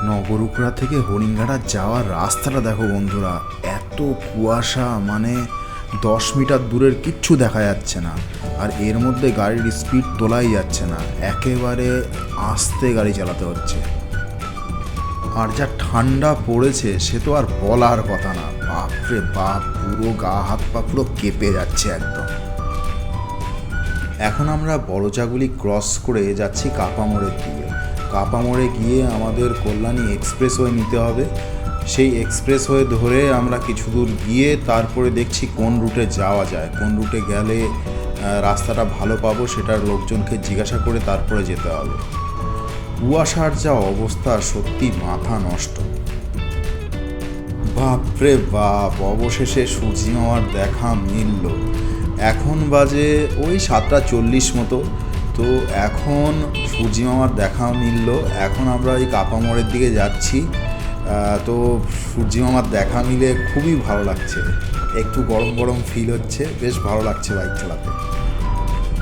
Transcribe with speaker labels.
Speaker 1: নগরুকড়া থেকে হরিণঘাটা যাওয়ার রাস্তাটা দেখো বন্ধুরা, এত কুয়াশা, মানে 10 মিটার দূরের কিচ্ছু দেখা যাচ্ছে না। আর এর মধ্যে গাড়ির স্পিড তোলাই যাচ্ছে না, একেবারে আস্তে গাড়ি চালাতে হচ্ছে। আর যা ঠান্ডা পড়েছে সে তো আর বলার কথা না, বাপরে বাপ, পুরো গা হাত পা পুরো কেঁপে যাচ্ছে একদম। এখন আমরা বড়জাগুলি ক্রস করে যাচ্ছি কাপামোড়ের দিকে। কাপামোড়ে গিয়ে আমাদের কল্যাণী এক্সপ্রেসওয়ে নিতে হবে। সেই এক্সপ্রেসওয়ে ধরে আমরা কিছু দূর গিয়ে তারপরে দেখছি কোন রুটে যাওয়া যায়, কোন রুটে গেলে রাস্তাটা ভালো পাবো সেটার লোকজনকে জিজ্ঞাসা করে তারপরে যেতে হবে। কুয়াশার যা অবস্থা, সত্যি মাথা নষ্ট। বাপরে বাপ, অবশেষে সূর্যি মামার দেখা মিলল। এখন বাজে ওই 7:40 মতো। তো এখন সূর্যি মামার দেখা মিলল। এখন আমরা এই কাপামোড়ের দিকে যাচ্ছি। তো সূর্যি মামার দেখা মিলে খুবই ভালো লাগছে, একটু গরম গরম ফিল হচ্ছে, বেশ ভালো লাগছে বাইক চালাতে।